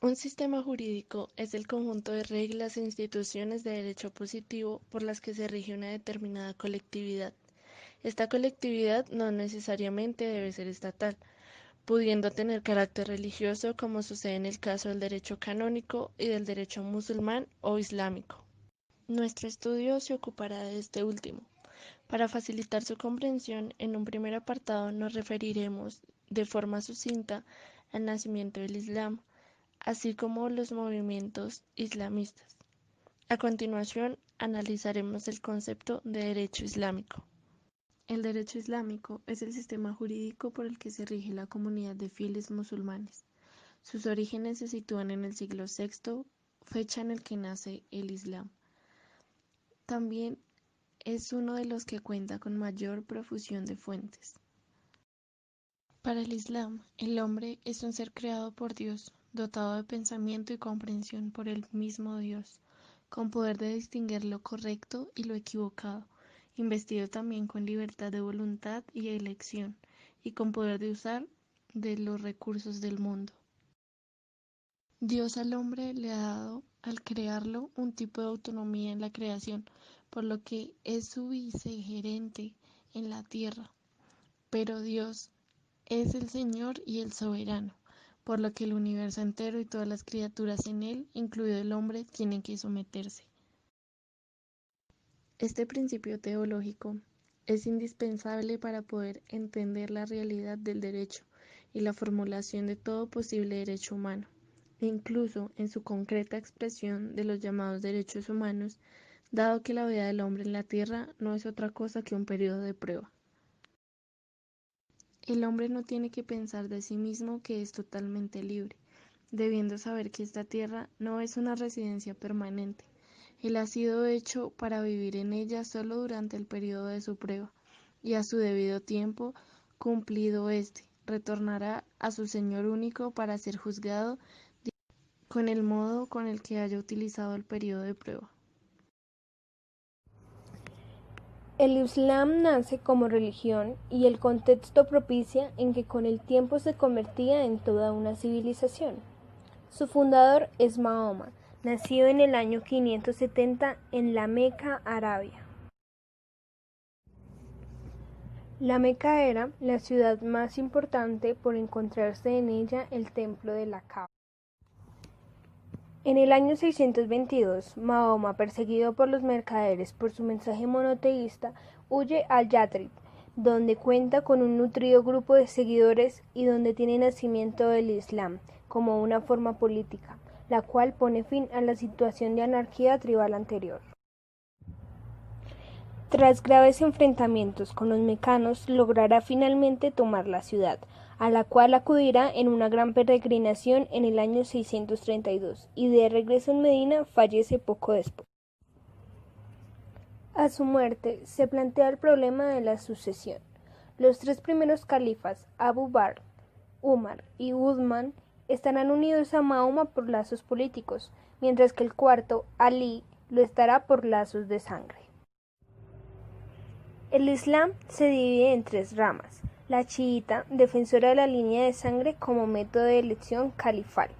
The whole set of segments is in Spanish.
Un sistema jurídico es el conjunto de reglas e instituciones de derecho positivo por las que se rige una determinada colectividad. Esta colectividad no necesariamente debe ser estatal, pudiendo tener carácter religioso como sucede en el caso del derecho canónico y del derecho musulmán o islámico. Nuestro estudio se ocupará de este último. Para facilitar su comprensión, en un primer apartado nos referiremos de forma sucinta al nacimiento del Islam, así como los movimientos islamistas. A continuación, analizaremos el concepto de derecho islámico. El derecho islámico es el sistema jurídico por el que se rige la comunidad de fieles musulmanes. Sus orígenes se sitúan en el siglo VI, fecha en el que nace el Islam. También es uno de los que cuenta con mayor profusión de fuentes. Para el Islam, el hombre es un ser creado por Dios, dotado de pensamiento y comprensión por el mismo Dios, con poder de distinguir lo correcto y lo equivocado, investido también con libertad de voluntad y elección, y con poder de usar de los recursos del mundo. Dios al hombre le ha dado, al crearlo, un tipo de autonomía en la creación, por lo que es su vicegerente en la tierra. Pero Dios es el Señor y el soberano, por lo que el universo entero y todas las criaturas en él, incluido el hombre, tienen que someterse. Este principio teológico es indispensable para poder entender la realidad del derecho y la formulación de todo posible derecho humano, e incluso en su concreta expresión de los llamados derechos humanos, dado que la vida del hombre en la tierra no es otra cosa que un periodo de prueba. El hombre no tiene que pensar de sí mismo que es totalmente libre, debiendo saber que esta tierra no es una residencia permanente. Él ha sido hecho para vivir en ella solo durante el periodo de su prueba, y a su debido tiempo, cumplido éste, retornará a su Señor único para ser juzgado con el modo con el que haya utilizado el periodo de prueba. El Islam nace como religión y el contexto propicia en que con el tiempo se convertía en toda una civilización. Su fundador es Mahoma, nacido en el año 570 en la Meca, Arabia. La Meca era la ciudad más importante por encontrarse en ella el templo de la Kaaba. En el año 622, Mahoma, perseguido por los mercaderes por su mensaje monoteísta, huye a Yathrib, donde cuenta con un nutrido grupo de seguidores y donde tiene nacimiento el Islam como una forma política, la cual pone fin a la situación de anarquía tribal anterior. Tras graves enfrentamientos con los mecanos, logrará finalmente tomar la ciudad, a la cual acudirá en una gran peregrinación en el año 632, y de regreso en Medina fallece poco después. A su muerte se plantea el problema de la sucesión. Los tres primeros califas, Abu Bakr, Umar y Uthman, estarán unidos a Mahoma por lazos políticos, mientras que el cuarto, Ali, lo estará por lazos de sangre. El Islam se divide en tres ramas: la chiita, defensora de la línea de sangre como método de elección califal;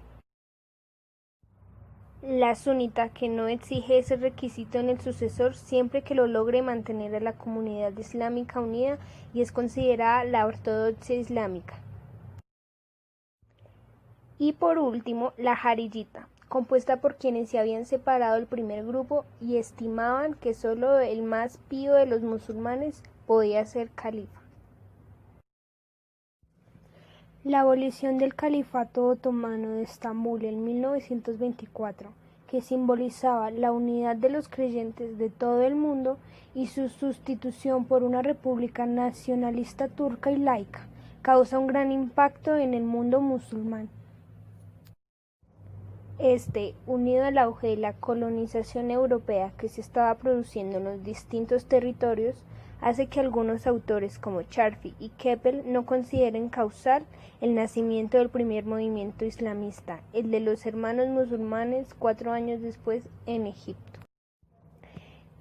la sunita, que no exige ese requisito en el sucesor siempre que lo logre mantener a la comunidad islámica unida y es considerada la ortodoxia islámica; y por último, la jariyita, compuesta por quienes se habían separado del primer grupo y estimaban que solo el más pío de los musulmanes podía ser califa. La abolición del Califato Otomano de Estambul en 1924, que simbolizaba la unidad de los creyentes de todo el mundo, y su sustitución por una república nacionalista turca y laica, causa un gran impacto en el mundo musulmán. Este, unido al auge de la colonización europea que se estaba produciendo en los distintos territorios, hace que algunos autores como Charfi y Keppel no consideren causal el nacimiento del primer movimiento islamista, el de los Hermanos Musulmanes, 4 años después en Egipto.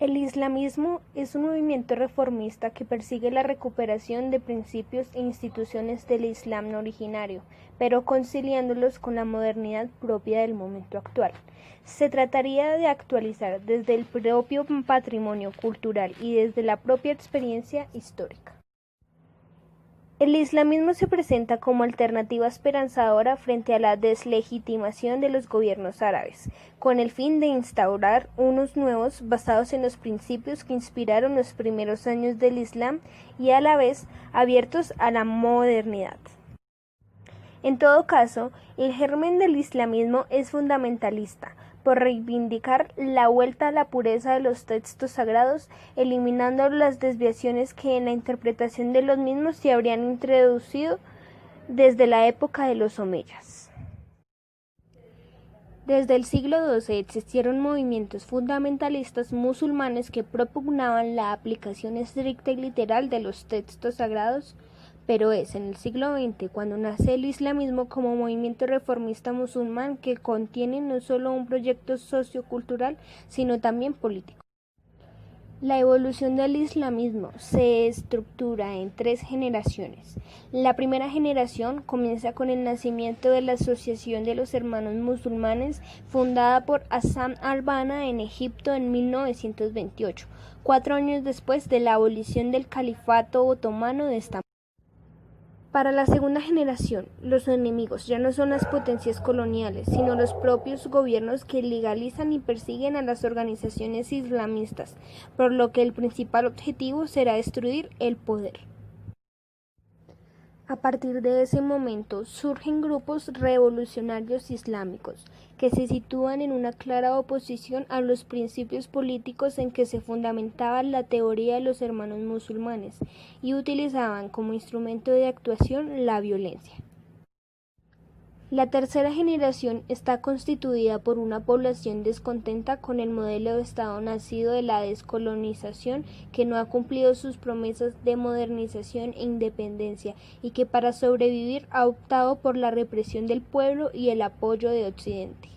El islamismo es un movimiento reformista que persigue la recuperación de principios e instituciones del Islam originario, pero conciliándolos con la modernidad propia del momento actual. Se trataría de actualizar desde el propio patrimonio cultural y desde la propia experiencia histórica. El islamismo se presenta como alternativa esperanzadora frente a la deslegitimación de los gobiernos árabes, con el fin de instaurar unos nuevos basados en los principios que inspiraron los primeros años del Islam y a la vez abiertos a la modernidad. En todo caso, el germen del islamismo es fundamentalista, por reivindicar la vuelta a la pureza de los textos sagrados, eliminando las desviaciones que en la interpretación de los mismos se habrían introducido desde la época de los omeyas. Desde el siglo XII existieron movimientos fundamentalistas musulmanes que propugnaban la aplicación estricta y literal de los textos sagrados, pero es en el siglo XX cuando nace el islamismo como movimiento reformista musulmán que contiene no solo un proyecto sociocultural, sino también político. La evolución del islamismo se estructura en 3 generaciones. La primera generación comienza con el nacimiento de la Asociación de los Hermanos Musulmanes, fundada por Hassan al-Banna en Egipto en 1928, 4 años después de la abolición del califato otomano de Estambul. Para la segunda generación, los enemigos ya no son las potencias coloniales, sino los propios gobiernos que legalizan y persiguen a las organizaciones islamistas, por lo que el principal objetivo será destruir el poder. A partir de ese momento surgen grupos revolucionarios islámicos que se sitúan en una clara oposición a los principios políticos en que se fundamentaba la teoría de los hermanos musulmanes y utilizaban como instrumento de actuación la violencia. La tercera generación está constituida por una población descontenta con el modelo de Estado nacido de la descolonización que no ha cumplido sus promesas de modernización e independencia y que para sobrevivir ha optado por la represión del pueblo y el apoyo de Occidente.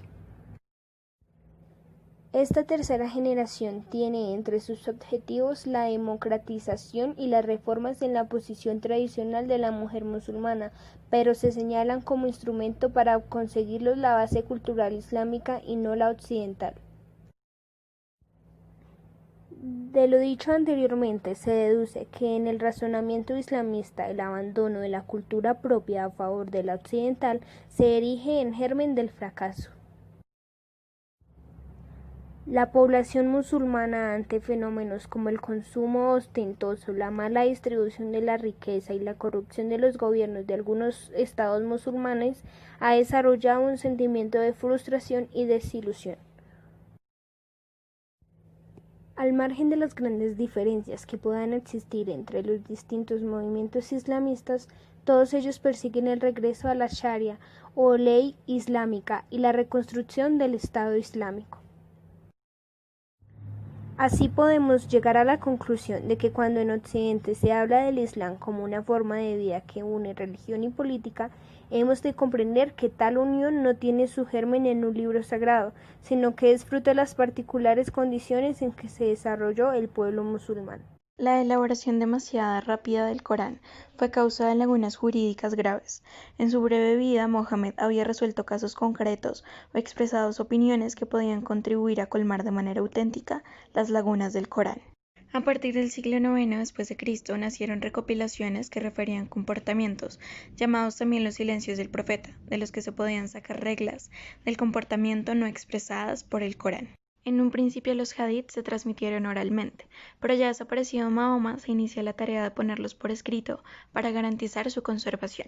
Esta tercera generación tiene entre sus objetivos la democratización y las reformas en la posición tradicional de la mujer musulmana, pero se señalan como instrumento para conseguirlos la base cultural islámica y no la occidental. De lo dicho anteriormente se deduce que en el razonamiento islamista el abandono de la cultura propia a favor de la occidental se erige en germen del fracaso. La población musulmana ante fenómenos como el consumo ostentoso, la mala distribución de la riqueza y la corrupción de los gobiernos de algunos estados musulmanes ha desarrollado un sentimiento de frustración y desilusión. Al margen de las grandes diferencias que puedan existir entre los distintos movimientos islamistas, todos ellos persiguen el regreso a la Sharia o ley islámica y la reconstrucción del Estado Islámico. Así podemos llegar a la conclusión de que cuando en Occidente se habla del Islam como una forma de vida que une religión y política, hemos de comprender que tal unión no tiene su germen en un libro sagrado, sino que es fruto de las particulares condiciones en que se desarrolló el pueblo musulmán. La elaboración demasiado rápida del Corán fue causa de lagunas jurídicas graves. En su breve vida, Mohammed había resuelto casos concretos o expresado opiniones que podían contribuir a colmar de manera auténtica las lagunas del Corán. A partir del siglo IX después de Cristo nacieron recopilaciones que referían comportamientos, llamados también los silencios del profeta, de los que se podían sacar reglas del comportamiento no expresadas por el Corán. En un principio los hadith se transmitieron oralmente, pero ya desaparecido Mahoma se inicia la tarea de ponerlos por escrito para garantizar su conservación.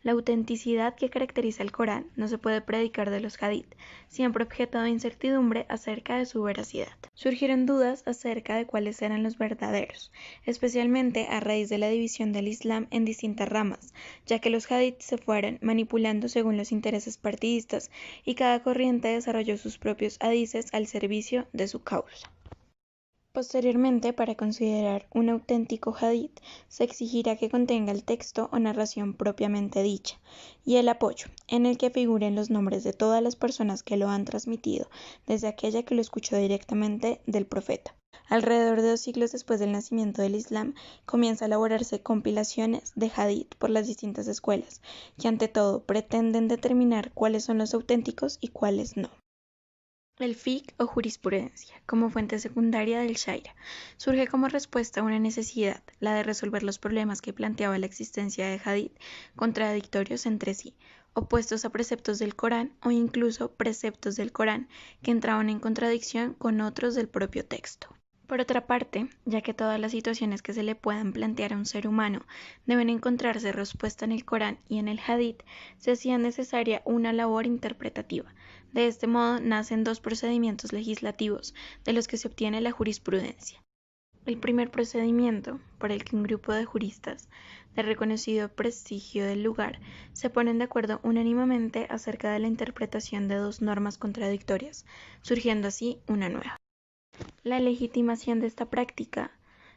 La autenticidad que caracteriza el Corán no se puede predicar de los hadith, siempre objeto de incertidumbre acerca de su veracidad. Surgieron dudas acerca de cuáles eran los verdaderos, especialmente a raíz de la división del Islam en distintas ramas, ya que los hadith se fueron manipulando según los intereses partidistas y cada corriente desarrolló sus propios hadices al servicio de su causa. Posteriormente, para considerar un auténtico hadith, se exigirá que contenga el texto o narración propiamente dicha, y el apoyo, en el que figuren los nombres de todas las personas que lo han transmitido, desde aquella que lo escuchó directamente del profeta. Alrededor de 2 siglos después del nacimiento del Islam, comienza a elaborarse compilaciones de hadith por las distintas escuelas, que ante todo pretenden determinar cuáles son los auténticos y cuáles no. El fiqh o jurisprudencia, como fuente secundaria del sharia, surge como respuesta a una necesidad, la de resolver los problemas que planteaba la existencia de hadith contradictorios entre sí, opuestos a preceptos del Corán o incluso preceptos del Corán que entraban en contradicción con otros del propio texto. Por otra parte, ya que todas las situaciones que se le puedan plantear a un ser humano deben encontrarse respuesta en el Corán y en el Hadith, se hacía necesaria una labor interpretativa. De este modo nacen dos procedimientos legislativos de los que se obtiene la jurisprudencia. El primer procedimiento, por el que un grupo de juristas de reconocido prestigio del lugar se ponen de acuerdo unánimemente acerca de la interpretación de dos normas contradictorias, surgiendo así una nueva. La legitimación de esta práctica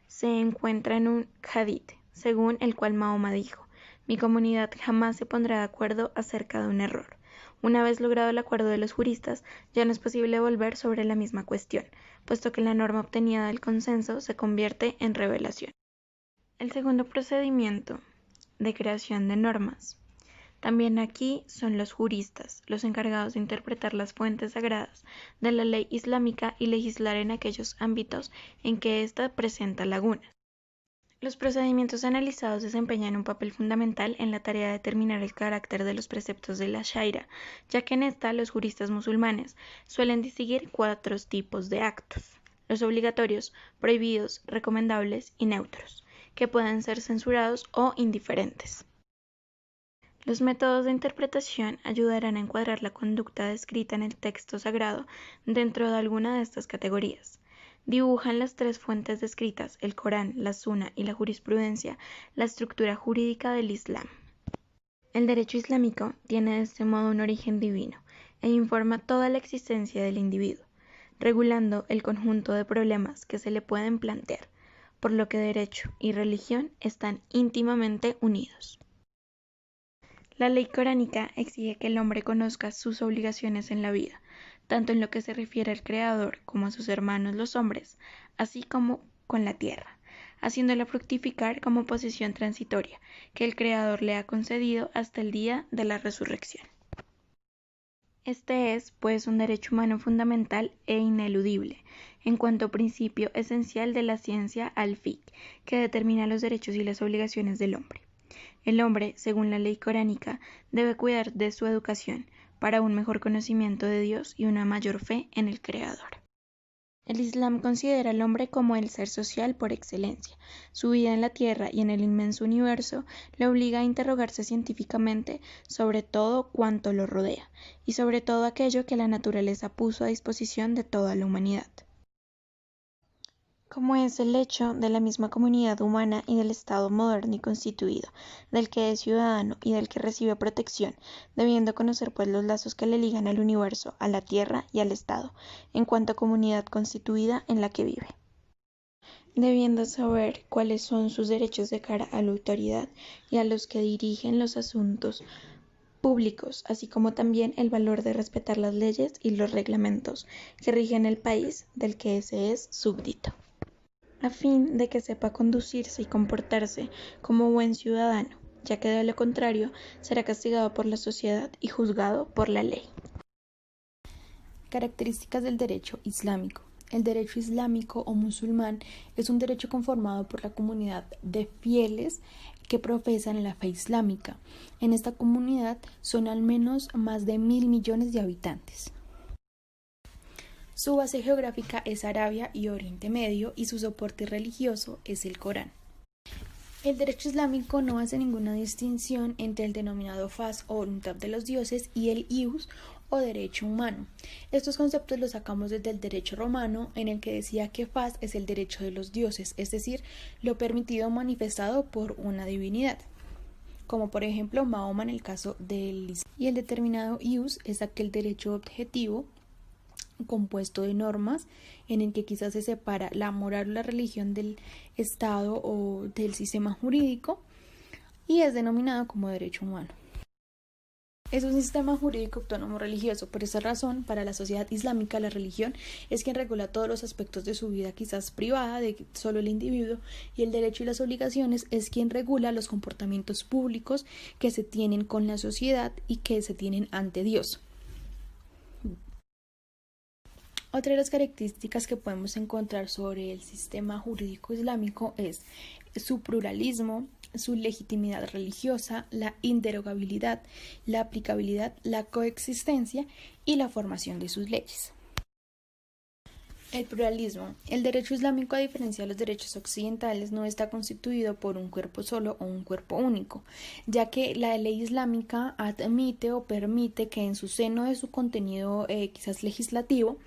se encuentra en un hadith, según el cual Mahoma dijo: "Mi comunidad jamás se pondrá de acuerdo acerca de un error. Una vez logrado el acuerdo de los juristas, ya no es posible volver sobre la misma cuestión, puesto que la norma obtenida del consenso se convierte en revelación". El segundo procedimiento de creación de normas. También aquí son los juristas, los encargados de interpretar las fuentes sagradas de la ley islámica y legislar en aquellos ámbitos en que ésta presenta lagunas. Los procedimientos analizados desempeñan un papel fundamental en la tarea de determinar el carácter de los preceptos de la Sharia, ya que en esta los juristas musulmanes suelen distinguir 4 tipos de actos: los obligatorios, prohibidos, recomendables y neutros, que pueden ser censurados o indiferentes. Los métodos de interpretación ayudarán a encuadrar la conducta descrita en el texto sagrado dentro de alguna de estas categorías. Dibujan las 3 fuentes descritas, el Corán, la Sunna y la jurisprudencia, la estructura jurídica del Islam. El derecho islámico tiene de este modo un origen divino e informa toda la existencia del individuo, regulando el conjunto de problemas que se le pueden plantear, por lo que derecho y religión están íntimamente unidos. La ley coránica exige que el hombre conozca sus obligaciones en la vida, tanto en lo que se refiere al Creador como a sus hermanos los hombres, así como con la tierra, haciéndola fructificar como posesión transitoria que el Creador le ha concedido hasta el día de la resurrección. Este es, pues, un derecho humano fundamental e ineludible, en cuanto principio esencial de la ciencia al-fiqh, que determina los derechos y las obligaciones del hombre. El hombre, según la ley coránica, debe cuidar de su educación para un mejor conocimiento de Dios y una mayor fe en el Creador. El Islam considera al hombre como el ser social por excelencia. Su vida en la Tierra y en el inmenso universo le obliga a interrogarse científicamente sobre todo cuanto lo rodea, y sobre todo aquello que la naturaleza puso a disposición de toda la humanidad, como es el hecho de la misma comunidad humana y del Estado moderno y constituido, del que es ciudadano y del que recibe protección, debiendo conocer pues los lazos que le ligan al universo, a la tierra y al Estado, en cuanto a comunidad constituida en la que vive. Debiendo saber cuáles son sus derechos de cara a la autoridad y a los que dirigen los asuntos públicos, así como también el valor de respetar las leyes y los reglamentos que rigen el país del que ese es súbdito, a fin de que sepa conducirse y comportarse como buen ciudadano, ya que de lo contrario será castigado por la sociedad y juzgado por la ley. Características del derecho islámico. El derecho islámico o musulmán es un derecho conformado por la comunidad de fieles que profesan la fe islámica. En esta comunidad son al menos más de 1.000 millones de habitantes. Su base geográfica es Arabia y Oriente Medio y su soporte religioso es el Corán. El derecho islámico no hace ninguna distinción entre el denominado fas o voluntad de los dioses y el ius o derecho humano. Estos conceptos los sacamos desde el derecho romano, en el que decía que fas es el derecho de los dioses, es decir, lo permitido o manifestado por una divinidad, como por ejemplo Mahoma en el caso del Islam. Y el determinado ius es aquel derecho objetivo compuesto de normas en el que quizás se separa la moral o la religión del Estado o del sistema jurídico y es denominado como derecho humano. Es un sistema jurídico autónomo religioso. Por esa razón, para la sociedad islámica, la religión es quien regula todos los aspectos de su vida, quizás privada, de solo el individuo, y el derecho y las obligaciones es quien regula los comportamientos públicos que se tienen con la sociedad y que se tienen ante Dios. Otra de las características que podemos encontrar sobre el sistema jurídico islámico es su pluralismo, su legitimidad religiosa, la inderogabilidad, la aplicabilidad, la coexistencia y la formación de sus leyes. El pluralismo. El derecho islámico, a diferencia de los derechos occidentales, no está constituido por un cuerpo solo o un cuerpo único, ya que la ley islámica admite o permite que en su seno de su contenido quizás legislativo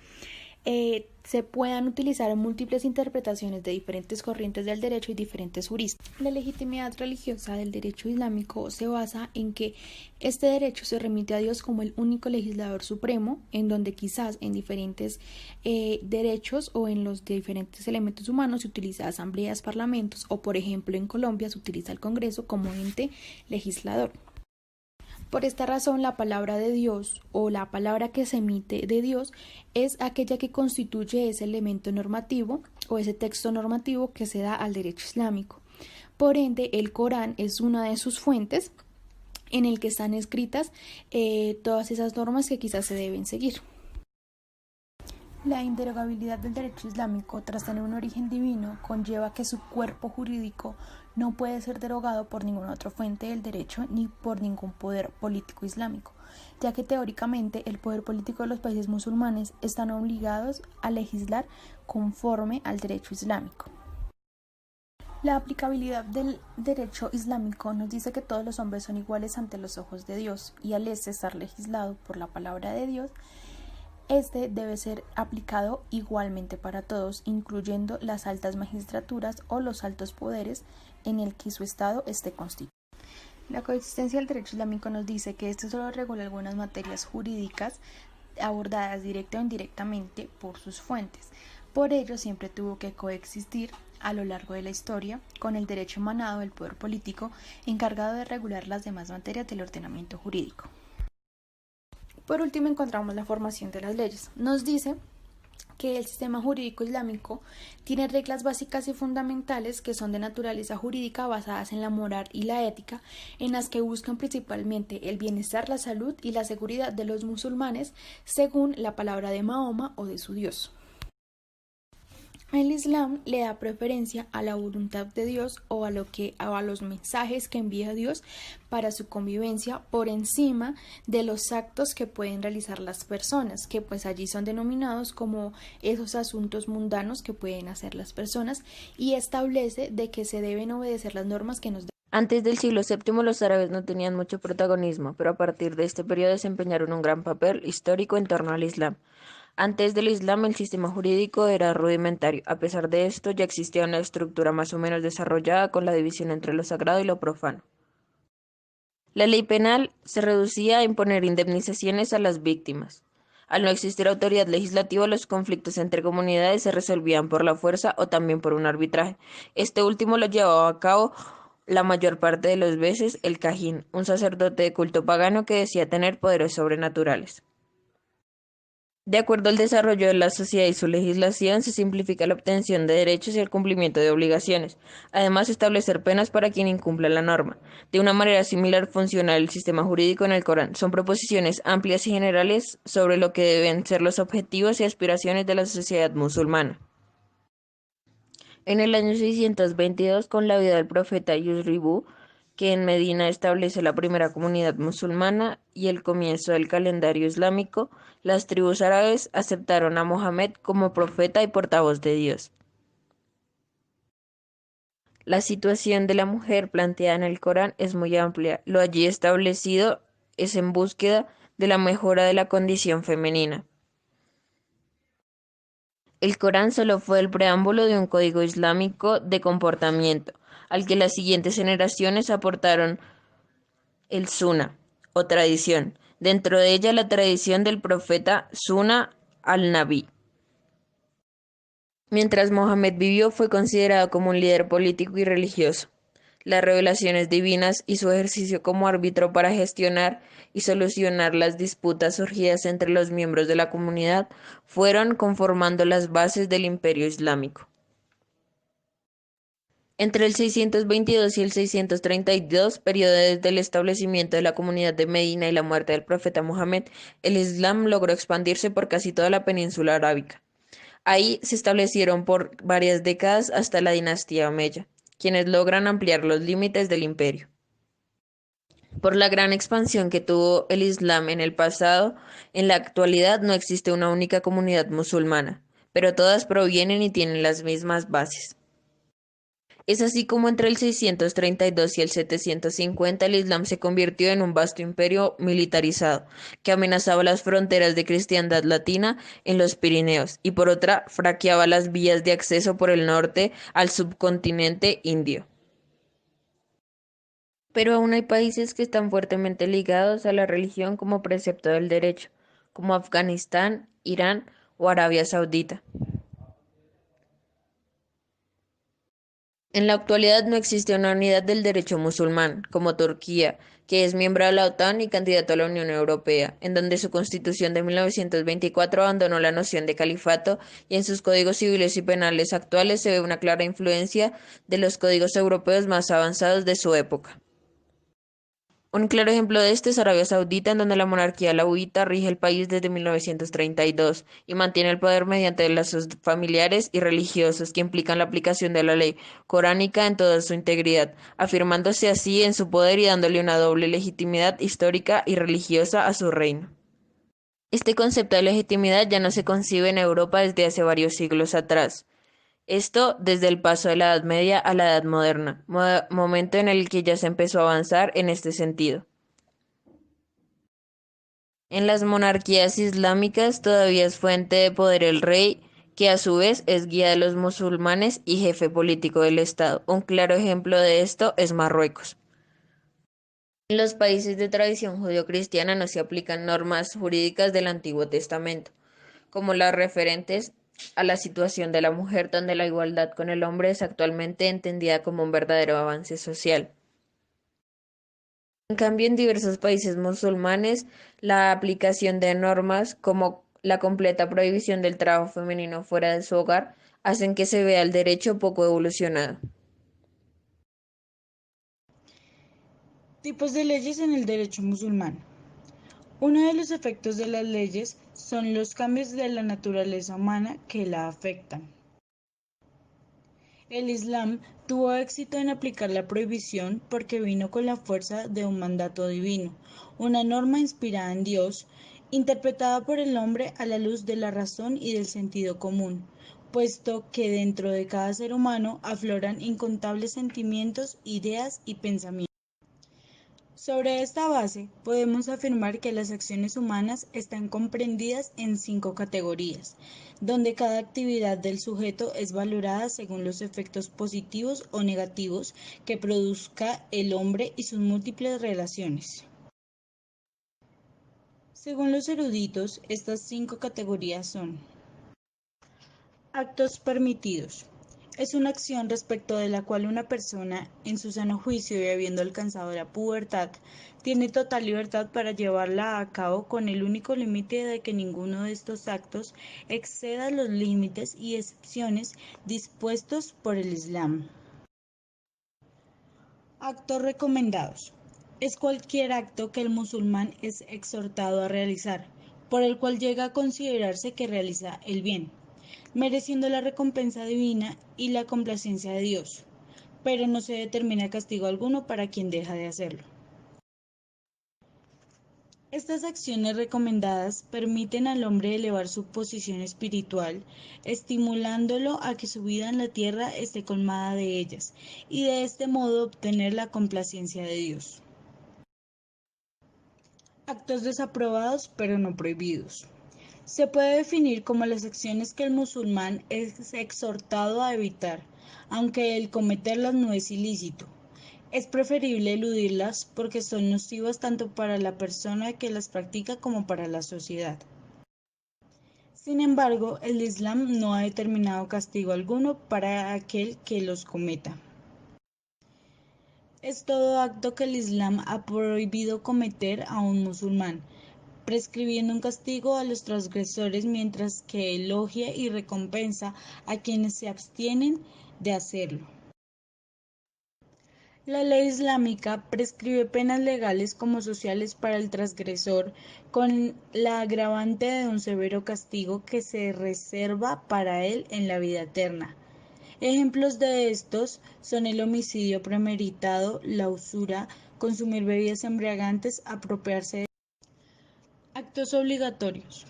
se puedan utilizar múltiples interpretaciones de diferentes corrientes del derecho y diferentes juristas. La legitimidad religiosa del derecho islámico se basa en que este derecho se remite a Dios como el único legislador supremo, en donde quizás en diferentes derechos o en los diferentes elementos humanos se utiliza asambleas, parlamentos o, por ejemplo, en Colombia se utiliza el Congreso como ente legislador. Por esta razón, la palabra de Dios o la palabra que se emite de Dios es aquella que constituye ese elemento normativo o ese texto normativo que se da al derecho islámico. Por ende, el Corán es una de sus fuentes en el que están escritas todas esas normas que quizás se deben seguir. La inderogabilidad del derecho islámico, tras tener un origen divino, conlleva que su cuerpo jurídico no puede ser derogado por ninguna otra fuente del derecho ni por ningún poder político islámico, ya que teóricamente el poder político de los países musulmanes están obligados a legislar conforme al derecho islámico. La aplicabilidad del derecho islámico nos dice que todos los hombres son iguales ante los ojos de Dios, y al estar legislado por la palabra de Dios, este debe ser aplicado igualmente para todos, incluyendo las altas magistraturas o los altos poderes en el que su Estado esté constituido. La coexistencia del derecho islámico nos dice que este solo regula algunas materias jurídicas abordadas directa o indirectamente por sus fuentes. Por ello, siempre tuvo que coexistir a lo largo de la historia con el derecho emanado del poder político encargado de regular las demás materias del ordenamiento jurídico. Por último, encontramos la formación de las leyes. Nos dice que el sistema jurídico islámico tiene reglas básicas y fundamentales que son de naturaleza jurídica basadas en la moral y la ética, en las que buscan principalmente el bienestar, la salud y la seguridad de los musulmanes según la palabra de Mahoma o de su Dios. El Islam le da preferencia a la voluntad de Dios o a los mensajes que envía Dios para su convivencia por encima de los actos que pueden realizar las personas, que pues allí son denominados como esos asuntos mundanos que pueden hacer las personas, y establece de que se deben obedecer las normas que nos dan. Antes del siglo VII los árabes no tenían mucho protagonismo, pero a partir de este periodo desempeñaron un gran papel histórico en torno al Islam. Antes del Islam el sistema jurídico era rudimentario. A pesar de esto ya existía una estructura más o menos desarrollada con la división entre lo sagrado y lo profano. La ley penal se reducía a imponer indemnizaciones a las víctimas. Al no existir autoridad legislativa, los conflictos entre comunidades se resolvían por la fuerza o también por un arbitraje. Este último lo llevaba a cabo la mayor parte de las veces el Cajín, un sacerdote de culto pagano que decía tener poderes sobrenaturales. De acuerdo al desarrollo de la sociedad y su legislación, se simplifica la obtención de derechos y el cumplimiento de obligaciones. Además, establecer penas para quien incumpla la norma. De una manera similar funciona el sistema jurídico en el Corán. Son proposiciones amplias y generales sobre lo que deben ser los objetivos y aspiraciones de la sociedad musulmana. En el año 622, con la vida del profeta Yusribu, que en Medina establece la primera comunidad musulmana y el comienzo del calendario islámico, las tribus árabes aceptaron a Mohammed como profeta y portavoz de Dios. La situación de la mujer planteada en el Corán es muy amplia. Lo allí establecido es en búsqueda de la mejora de la condición femenina. El Corán solo fue el preámbulo de un código islámico de comportamiento, al que las siguientes generaciones aportaron el Sunnah, o tradición, dentro de ella la tradición del profeta Sunnah al-Nabi. Mientras Mohammed vivió, fue considerado como un líder político y religioso. las revelaciones divinas y su ejercicio como árbitro para gestionar y solucionar las disputas surgidas entre los miembros de la comunidad fueron conformando las bases del Imperio Islámico. Entre el 622 y el 632, periodo desde el establecimiento de la comunidad de Medina y la muerte del profeta Mohammed, el Islam logró expandirse por casi toda la península arábica. Ahí se establecieron por varias décadas hasta la dinastía Omeya, quienes logran ampliar los límites del imperio. Por la gran expansión que tuvo el Islam en el pasado, en la actualidad no existe una única comunidad musulmana, pero todas provienen y tienen las mismas bases. Es así como entre el 632 y el 750 el Islam se convirtió en un vasto imperio militarizado que amenazaba las fronteras de cristiandad latina en los Pirineos y por otra franqueaba las vías de acceso por el norte al subcontinente indio. Pero aún hay países que están fuertemente ligados a la religión como precepto del derecho, como Afganistán, Irán o Arabia Saudita. En la actualidad no existe una unidad del derecho musulmán, como Turquía, que es miembro de la OTAN y candidato a la Unión Europea, en donde su constitución de 1924 abandonó la noción de califato y en sus códigos civiles y penales actuales se ve una clara influencia de los códigos europeos más avanzados de su época. Un claro ejemplo de esto es Arabia Saudita, en donde la monarquía alauita rige el país desde 1932 y mantiene el poder mediante lazos familiares y religiosos que implican la aplicación de la ley coránica en toda su integridad, afirmándose así en su poder y dándole una doble legitimidad histórica y religiosa a su reino. Este concepto de legitimidad ya no se concibe en Europa desde hace varios siglos atrás. Esto desde el paso de la Edad Media a la Edad Moderna, momento en el que ya se empezó a avanzar en este sentido. En las monarquías islámicas todavía es fuente de poder el rey, que a su vez es guía de los musulmanes y jefe político del Estado. Un claro ejemplo de esto es Marruecos. En los países de tradición judeocristiana no se aplican normas jurídicas del Antiguo Testamento, como las referentes a la situación de la mujer, donde la igualdad con el hombre es actualmente entendida como un verdadero avance social. En cambio, en diversos países musulmanes, la aplicación de normas como la completa prohibición del trabajo femenino fuera de su hogar hacen que se vea el derecho poco evolucionado. Tipos de leyes en el derecho musulmán. Uno de los efectos de las leyes son los cambios de la naturaleza humana que la afectan. El Islam tuvo éxito en aplicar la prohibición porque vino con la fuerza de un mandato divino, una norma inspirada en Dios, interpretada por el hombre a la luz de la razón y del sentido común, puesto que dentro de cada ser humano afloran incontables sentimientos, ideas y pensamientos. Sobre esta base, podemos afirmar que las acciones humanas están comprendidas en 5 categorías, donde cada actividad del sujeto es valorada según los efectos positivos o negativos que produzca el hombre y sus múltiples relaciones. Según los eruditos, estas 5 categorías son: actos permitidos. Es una acción respecto de la cual una persona, en su sano juicio y habiendo alcanzado la pubertad, tiene total libertad para llevarla a cabo con el único límite de que ninguno de estos actos exceda los límites y excepciones dispuestos por el Islam. Actos recomendados. Es cualquier acto que el musulmán es exhortado a realizar, por el cual llega a considerarse que realiza el bien, mereciendo la recompensa divina y la complacencia de Dios, pero no se determina castigo alguno para quien deja de hacerlo. Estas acciones recomendadas permiten al hombre elevar su posición espiritual, estimulándolo a que su vida en la tierra esté colmada de ellas, y de este modo obtener la complacencia de Dios. Actos desaprobados pero no prohibidos. Se puede definir como las acciones que el musulmán es exhortado a evitar, aunque el cometerlas no es ilícito. Es preferible eludirlas porque son nocivas tanto para la persona que las practica como para la sociedad. Sin embargo, el Islam no ha determinado castigo alguno para aquel que los cometa. Es todo acto que el Islam ha prohibido cometer a un musulmán, prescribiendo un castigo a los transgresores mientras que elogia y recompensa a quienes se abstienen de hacerlo. La ley islámica prescribe penas legales como sociales para el transgresor, con la agravante de un severo castigo que se reserva para él en la vida eterna. Ejemplos de estos son el homicidio premeditado, la usura, consumir bebidas embriagantes, apropiarse de actos obligatorios.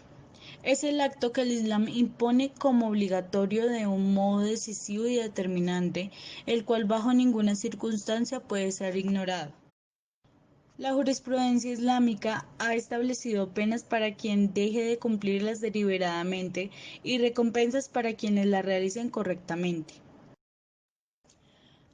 Es el acto que el Islam impone como obligatorio de un modo decisivo y determinante, el cual bajo ninguna circunstancia puede ser ignorado. La jurisprudencia islámica ha establecido penas para quien deje de cumplirlas deliberadamente y recompensas para quienes las realicen correctamente.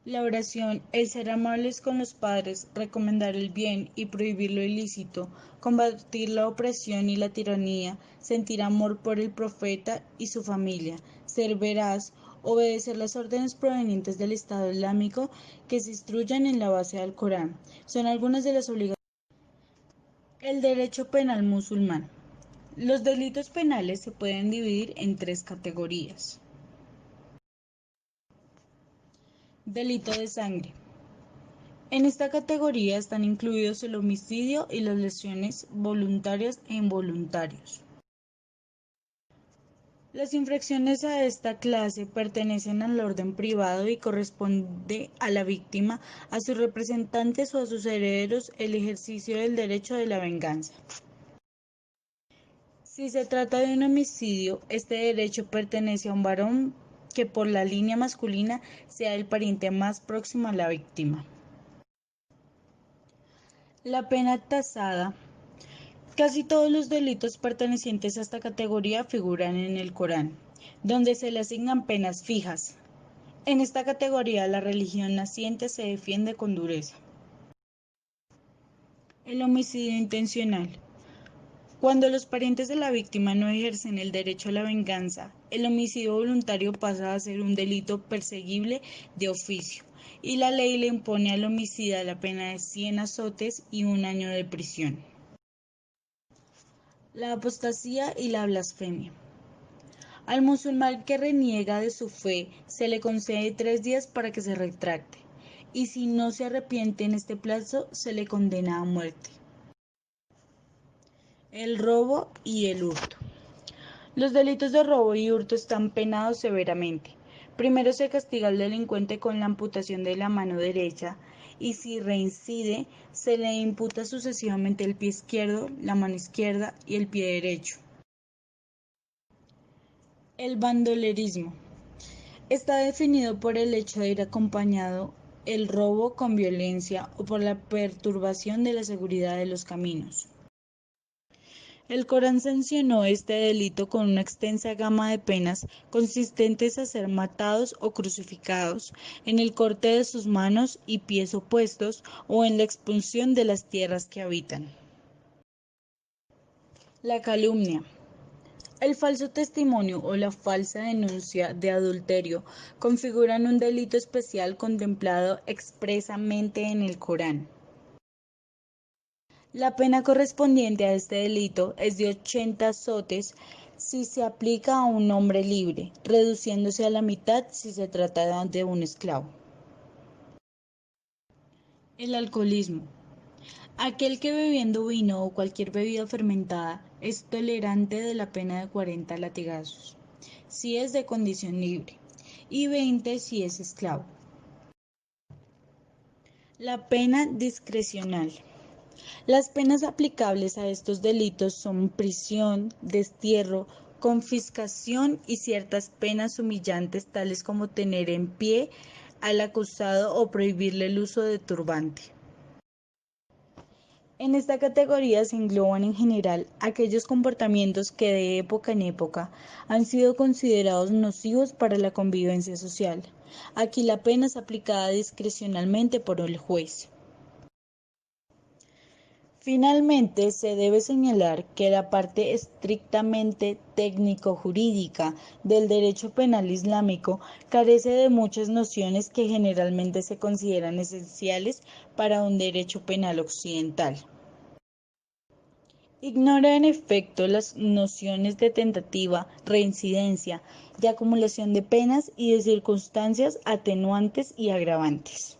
La oración, el ser amables con los padres, recomendar el bien y prohibir lo ilícito, combatir la opresión y la tiranía, sentir amor por el profeta y su familia, ser veraz, obedecer las órdenes provenientes del Estado Islámico que se instruyan en la base del Corán, son algunas de las obligaciones. El derecho penal musulmán. Los delitos penales se pueden dividir en tres categorías. Delito de sangre. En esta categoría están incluidos el homicidio y las lesiones voluntarias e involuntarios. Las infracciones a esta clase pertenecen al orden privado y corresponde a la víctima, a sus representantes o a sus herederos el ejercicio del derecho de la venganza. Si se trata de un homicidio, este derecho pertenece a un varón que por la línea masculina sea el pariente más próximo a la víctima. La pena tasada. Casi todos los delitos pertenecientes a esta categoría figuran en el Corán, donde se le asignan penas fijas. En esta categoría la religión naciente se defiende con dureza. El homicidio intencional. Cuando los parientes de la víctima no ejercen el derecho a la venganza, el homicidio voluntario pasa a ser un delito perseguible de oficio, y la ley le impone al homicida la pena de 100 azotes y 1 año de prisión. La apostasía y la blasfemia. Al musulmán que reniega de su fe se le concede 3 días para que se retracte, y si no se arrepiente en este plazo se le condena a muerte. El robo y el hurto. Los delitos de robo y hurto están penados severamente. Primero se castiga al delincuente con la amputación de la mano derecha y si reincide se le imputa sucesivamente el pie izquierdo, la mano izquierda y el pie derecho. El bandolerismo. Está definido por el hecho de ir acompañado el robo con violencia o por la perturbación de la seguridad de los caminos. El Corán sancionó este delito con una extensa gama de penas consistentes a ser matados o crucificados, en el corte de sus manos y pies opuestos o en la expulsión de las tierras que habitan. La calumnia. El falso testimonio o la falsa denuncia de adulterio configuran un delito especial contemplado expresamente en el Corán. La pena correspondiente a este delito es de 80 azotes si se aplica a un hombre libre, reduciéndose a la mitad si se trata de un esclavo. El alcoholismo. Aquel que bebiendo vino o cualquier bebida fermentada es tolerante de la pena de 40 latigazos, si es de condición libre, y 20 si es esclavo. La pena discrecional. Las penas aplicables a estos delitos son prisión, destierro, confiscación y ciertas penas humillantes tales como tener en pie al acusado o prohibirle el uso de turbante. En esta categoría se engloban en general aquellos comportamientos que de época en época han sido considerados nocivos para la convivencia social. Aquí la pena es aplicada discrecionalmente por el juez. Finalmente, se debe señalar que la parte estrictamente técnico-jurídica del derecho penal islámico carece de muchas nociones que generalmente se consideran esenciales para un derecho penal occidental. Ignora en efecto las nociones de tentativa, reincidencia, de acumulación de penas y de circunstancias atenuantes y agravantes.